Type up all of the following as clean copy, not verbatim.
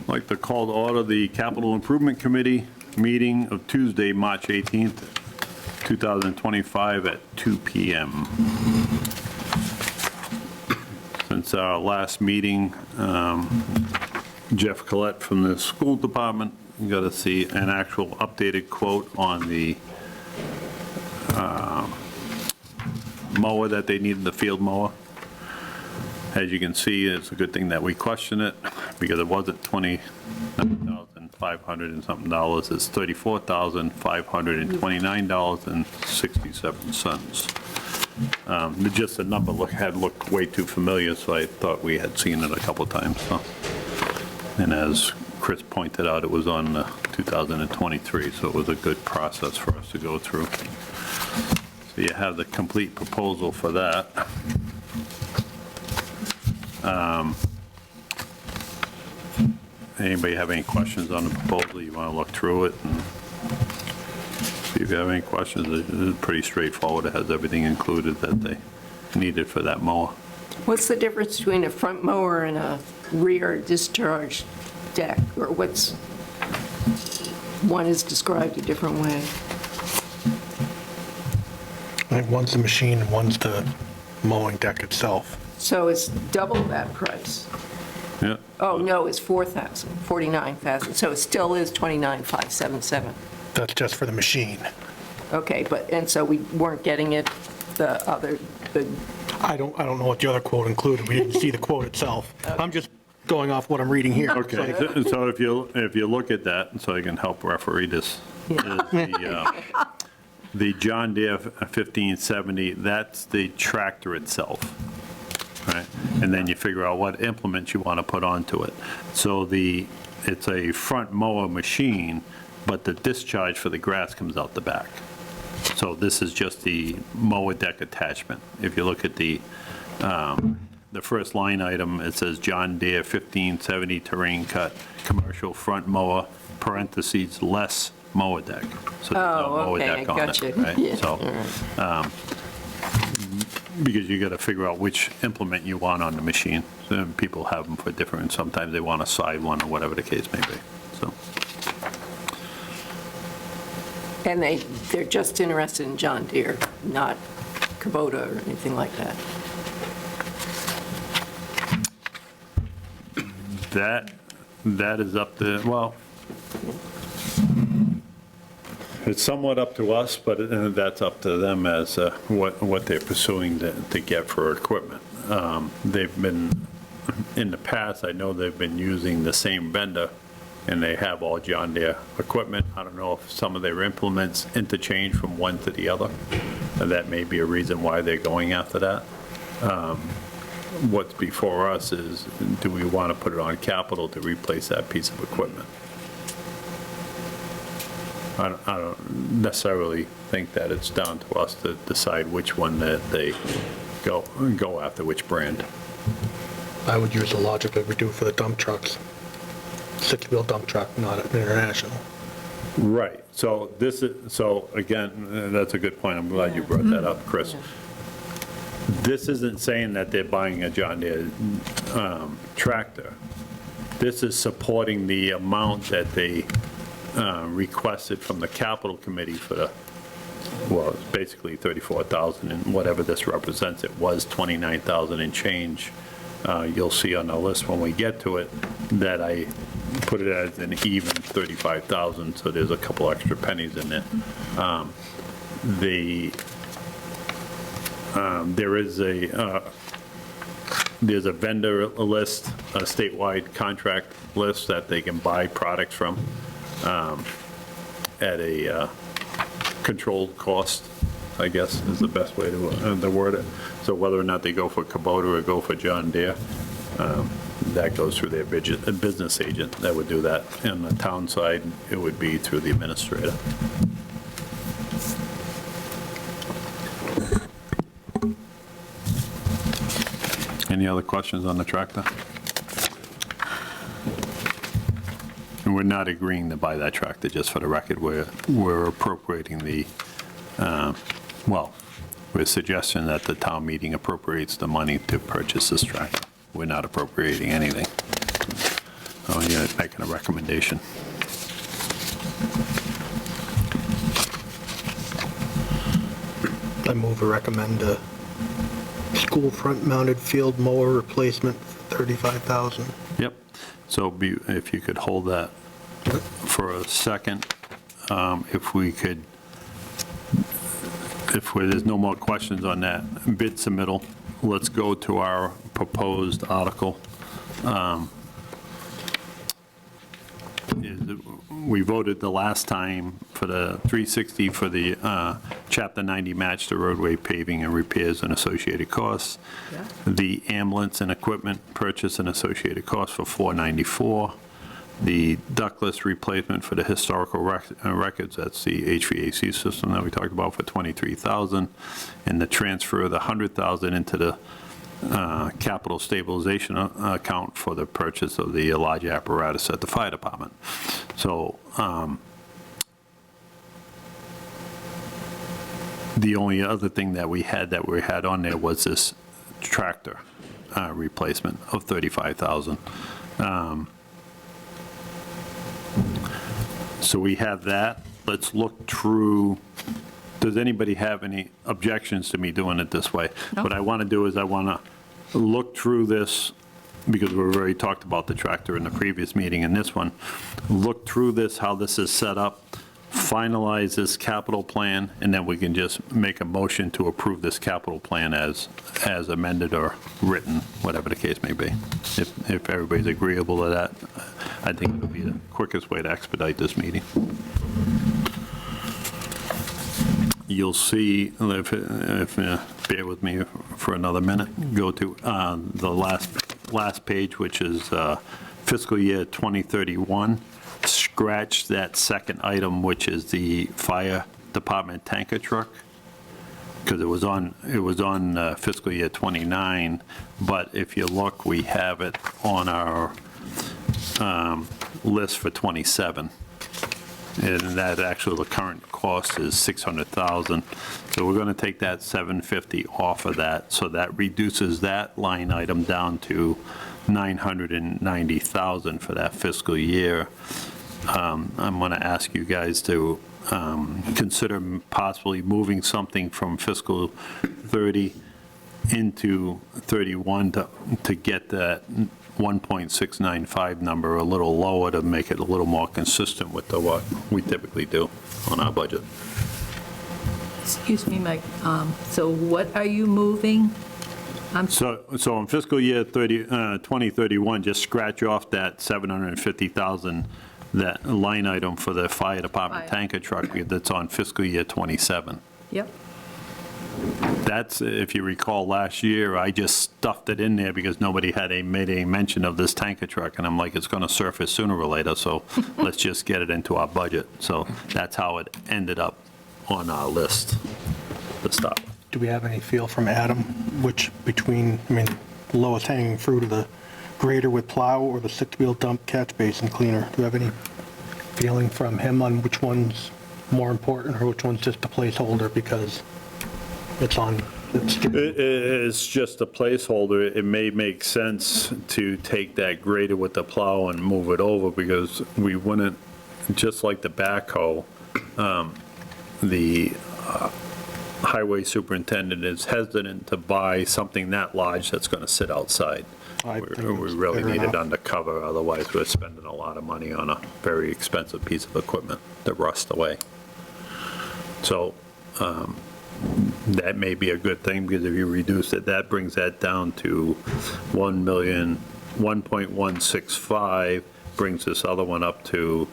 I'd like to call to order the Capital Improvement Committee meeting of Tuesday, March 18th, 2025 at 2 PM. Since our last meeting, Jeff Collette from the school department got to see an actual updated quote on the mower that they needed, the field mower. As you can see, it's a good thing that we question it, because it wasn't $29,500 and something dollars, it's $34,529.67. Just the number had looked way too familiar, so I thought we had seen it a couple times. So. And as Chris pointed out, it was on 2023, so it was a good process for us to go through. So you have the complete proposal for that. Anybody have any questions on the proposal? You want to look through it and see if you have any questions? It's pretty straightforward. It has everything included that they needed for that mower. What's the difference between a front mower and a rear discharge deck? Or one is described a different way? I think one's the machine and one's the mowing deck itself. So it's double that price? Yeah. Oh, no, it's 4,000, 49,000, so it still is 29,577. That's just for the machine. Okay, and so we weren't getting it, the I don't know what the other quote included. We didn't see the quote itself. I'm just going off what I'm reading here. Okay, so if you look at that, so I can help referee this, is the John Deere 1570, that's the tractor itself, right? And then you figure out what implements you want to put onto it. So it's a front mower machine, but the discharge for the grass comes out the back. So this is just the mower deck attachment. If you look at the first line item, it says John Deere 1570 terrain cut, commercial front mower, parentheses, less mower deck. So there's no mower okay, deck on gotcha. it, right? Yeah, So, because you got to figure out which implement you want on the machine. So people have them for different, sometimes they want a side one or whatever the case may be, so. And they're just interested in John Deere, not Kubota or anything like that? That is up to, well, it's somewhat up to us, but that's up to them as what they're pursuing to get for equipment. They've been, in the past, I know they've been using the same vendor, and they have all John Deere equipment. I don't know if some of their implements interchange from one to the other. And that may be a reason why they're going after that. What's before us is, do we want to put it on capital to replace that piece of equipment? I don't necessarily think that it's down to us to decide which one that they go after, which brand. I would use the logic that we do for the dump trucks. 6-wheel dump truck, not an international. Right. So again, that's a good point. I'm glad you brought that up, Chris. This isn't saying that they're buying a John Deere tractor. This is supporting the amount that they requested from the capital committee for it's basically 34,000, and whatever this represents, it was 29,000 and change. You'll see on the list when we get to it that I put it as an even 35,000, so there's a couple extra pennies in there. There's a vendor list, a statewide contract list that they can buy products from at a controlled cost, I guess is the best way to word it. So whether or not they go for Kubota or go for John Deere, that goes through their business agent that would do that. On the town side, it would be through the administrator. Any other questions on the tractor? And we're not agreeing to buy that tractor, just for the record. We're appropriating the, we're suggesting that the town meeting appropriates the money to purchase this tractor. We're not appropriating anything. So you're making a recommendation. I move to recommend a school front-mounted field mower replacement for $35,000. Yep. So if you could hold that for a second, if we could, there's no more questions on that bid submittal, let's go to our proposed article. We voted the last time for the 360 for the Chapter 90 match to roadway paving and repairs and associated costs. Yeah. The ambulance and equipment purchase and associated costs for $494. The ductless replacement for the historical records, that's the HVAC system that we talked about, for $23,000. And the transfer of the $100,000 into the capital stabilization account for the purchase of the large apparatus at the fire department. So the only other thing that we had on there was this tractor replacement of $35,000. So we have that. Let's look through. Does anybody have any objections to me doing it this way? No. What I want to do is I want to look through this, because we've already talked about the tractor in the previous meeting and this one. Look through this, how this is set up, finalize this capital plan, and then we can just make a motion to approve this capital plan as amended or written, whatever the case may be. If everybody's agreeable to that, I think it'll be the quickest way to expedite this meeting. You'll see, if bear with me for another minute, go to the last page, which is fiscal year 2031. Scratch that second item, which is the fire department tanker truck, because it was on fiscal year 29, but if you look, we have it on our list for 27. And that actually, the current cost is $600,000. So we're going to take that $750 off of that. So that reduces that line item down to $990,000 for that fiscal year. I'm going to ask you guys to consider possibly moving something from fiscal 30 into 31 to get that 1.695 number a little lower, to make it a little more consistent with what we typically do on our budget. Excuse me, Mike, so what are you moving? So in fiscal year 2031, just scratch off that $750,000, that line item for the fire department Fire. tanker truck that's on fiscal year 27. Yep, That's, if you recall, last year, I just stuffed it in there because nobody made a mention of this tanker truck, and I'm like, it's going to surface sooner or later, so let's just get it into our budget. So that's how it ended up on our list to stop. Do we have any feel from Adam, which between, lowest hanging fruit of the grader with plow or the six-wheel dump catch basin cleaner? Do you have any feeling from him on which one's more important, or which one's just a placeholder because it's It's just a placeholder. It may make sense to take that grader with the plow and move it over, because we wouldn't, just like the backhoe, the highway superintendent is hesitant to buy something that large that's going to sit outside. I We think it's really fair need it enough. undercover, otherwise we're spending a lot of money on a very expensive piece of equipment that rusts away. So that may be a good thing, because if you reduce it, that brings that down to 1.165, brings this other one up to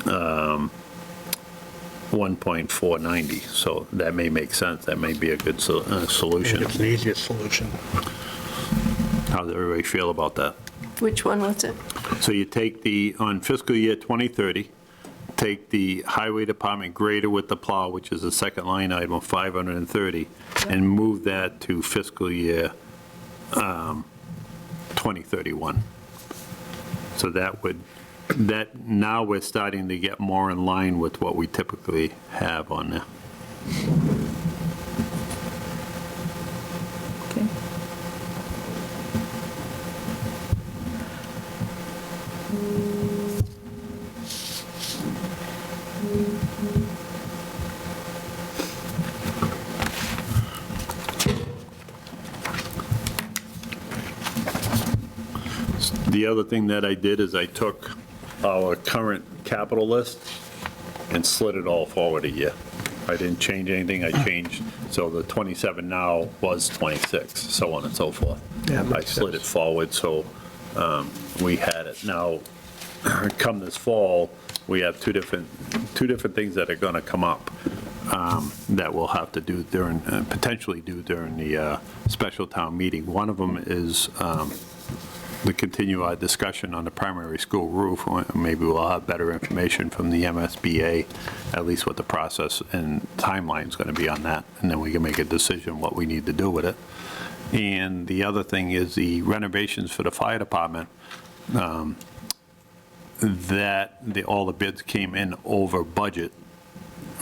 1.490. So that may make sense. That may be a good solution. It's the easiest solution. How does everybody feel about that? Which one was it? So you take on fiscal year 2030, take the highway department grader with the plow, which is the second line item of 530, and move that to fiscal year 2031. So now we're starting to get more in line with what we typically have on there. okay. The other thing that I did is I took our current capital list and slid it all forward a year. I didn't change anything, I changed, so the 27 now was 26, so on and so forth. Yeah, I makes slid it sense. forward, so we had it. Now, come this fall, we have two different things that are going to come up that we'll have to do during, potentially do during the special town meeting. One of them is to continue our discussion on the primary school roof. Maybe we'll have better information from the MSBA, at least what the process and timeline is going to be on that, and then we can make a decision what we need to do with it. And the other thing is the renovations for the fire department, all the bids came in over budget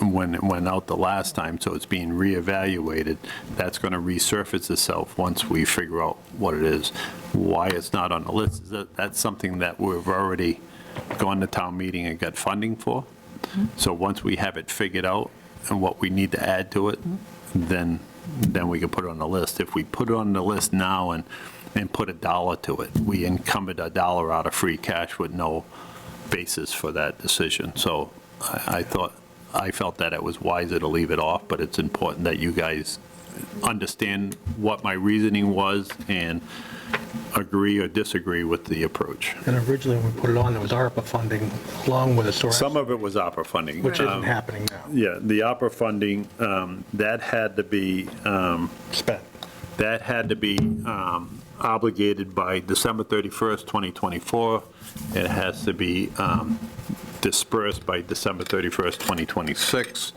when it went out the last time, so it's being reevaluated. That's going to resurface itself once we figure out what it is. Why it's not on the list is that's something that we've already gone to town meeting and got funding for. So once we have it figured out and what we need to add to it, then we can put it on the list. If we put it on the list now and put $1 to it, we encumbered $1 out of free cash with no basis for that decision. So I felt that it was wiser to leave it off, but it's important that you guys understand what my reasoning was and agree or disagree with the approach. And originally, when we put it on, there was ARPA funding along with it, so Some of it was opera funding. which isn't happening now. Yeah, the opera funding, that had to be, Spent. obligated by December 31st, 2024. It has to be dispersed by December 31st, 2026.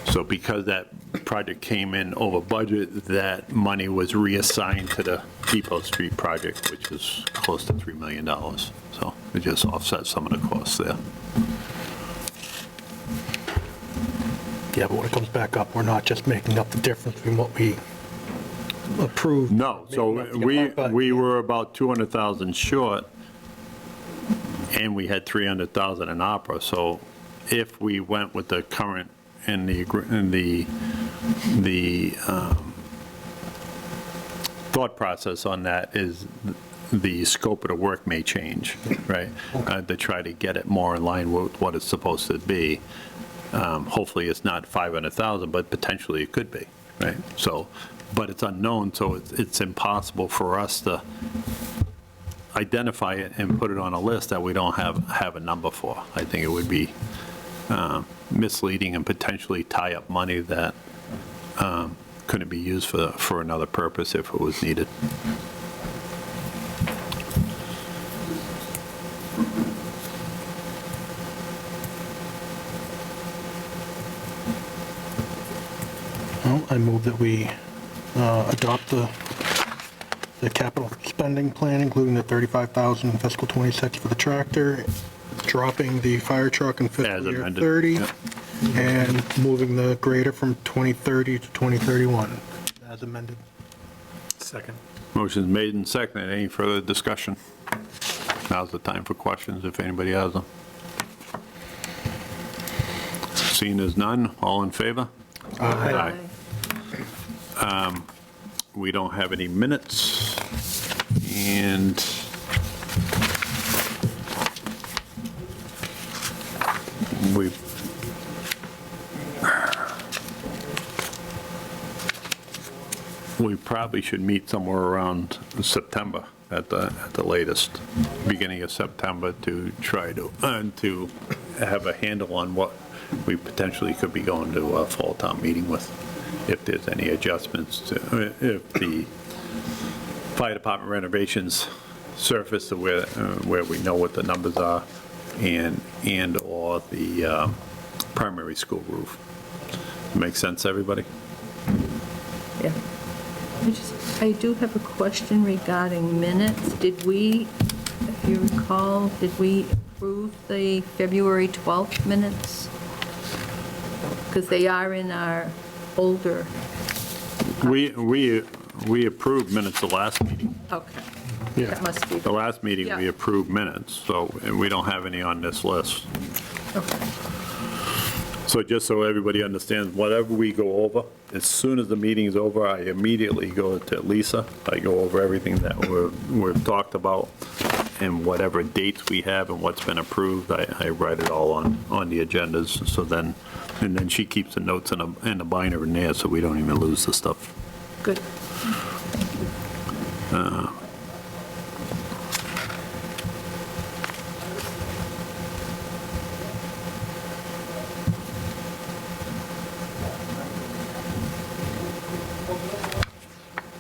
So because that project came in over budget, that money was reassigned to the Depot Street project, which is close to $3 million. So it just offsets some of the costs there. Yeah, but when it comes back up, we're not just making up the difference between what we approved. No, so Making up the ARPA. we were about 200,000 short, and we had 300,000 in opera. So if we went with the current and the thought process on that is the scope of the work may change, right? To try to get it more in line with what it's supposed to be. Hopefully, it's not 500,000, but potentially it could be, right? So, but it's unknown, so it's impossible for us to identify it and put it on a list that we don't have a number for. I think it would be misleading and potentially tie up money that couldn't be used for another purpose if it was needed. Well, I move that we adopt the capital spending plan, including the $35,000 in fiscal '26 for the tractor, dropping the fire truck in As fiscal year amended, 30, yep. and moving the grader from 2030 to 2031, as amended. Second. Motion's made and seconded. Any further discussion? Now's the time for questions, if anybody has them. Seeing as none, all in favor? Aye. We don't have any minutes, and we probably should meet somewhere around September at the latest, beginning of September, to try to have a handle on what we potentially could be going to a fall town meeting with, if there's any adjustments to, if the fire department renovations surface to where we know what the numbers are, and/or the primary school roof. Make sense, everybody? Yeah. I do have a question regarding minutes. Did we, if you recall, did we approve the February 12th minutes? Because they are in our older, We approved minutes the last meeting. okay. That must be, The last meeting, we Yeah. approved minutes, so, and we don't have any on this list. okay. So just so everybody understands, whatever we go over, as soon as the meeting is over, I immediately go to Lisa. I go over everything that we've talked about and whatever dates we have and what's been approved, I write it all on the agendas. So then, and then she keeps the notes in a binder in there, so we don't even lose the stuff. Good.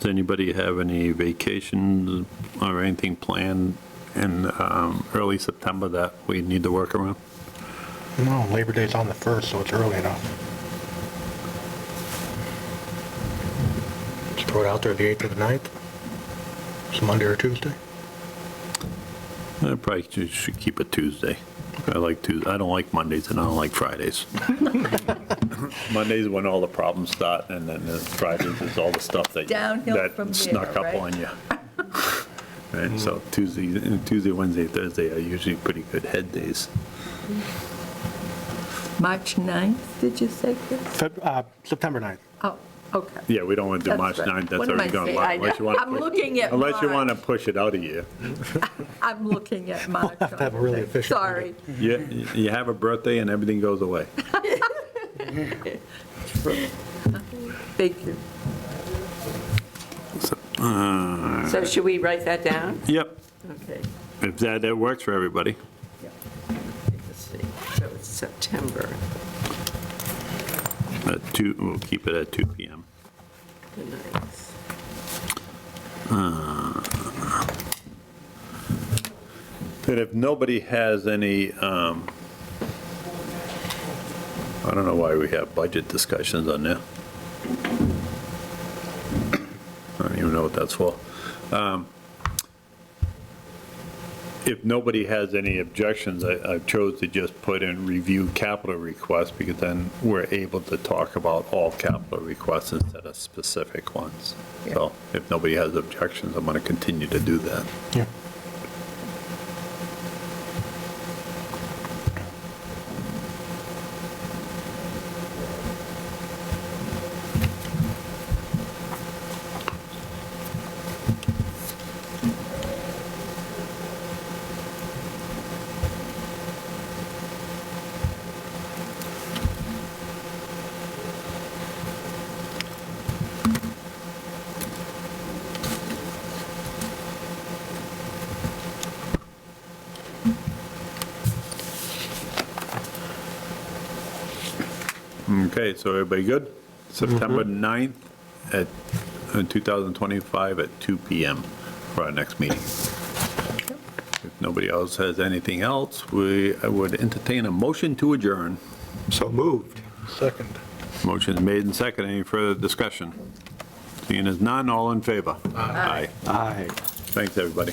Does anybody have any vacations or anything planned in early September that we need to work around? No, Labor Day's on the 1st, so it's early enough. Just throw it out there, the 8th or the 9th? It's Monday or Tuesday? I probably should keep it Tuesday. I like Tuesday. I don't like Mondays and I don't like Fridays. Mondays is when all the problems start, and then Fridays is all the stuff that Downhill from that snuck there, up right? on you. Right, so Tuesday, Wednesday, Thursday are usually pretty good head days. March 9th, did you say, Chris? September 9th. Oh, okay. Yeah, we don't want to do That's March right. 9th, that's What am already I gone. saying? by, unless you want to I'm push- looking at Unless you want to March. push it out a year. I'm looking at March. Have to have a really official Sorry. You have a birthday and everything goes away. Thank you. So should we write that down? Yep, Okay, if that works for everybody. let's see. So it's September At 2, we'll keep it at 2 PM. the 9th. And if nobody has any, I don't know why we have budget discussions on there. I don't even know what that's for. If nobody has any objections, I chose to just put in review capital requests, because then we're able to talk about all capital requests instead of specific ones. So if nobody has objections, I'm going to continue to do that. Yeah. Okay, so everybody good? September 9th at 2025 at 2 PM for our next meeting. If nobody else has anything else, I would entertain a motion to adjourn. So moved. Second. Motion is made and seconded. Any further discussion? Seeing as none, all in favor? Aye. Aye. Thanks, everybody.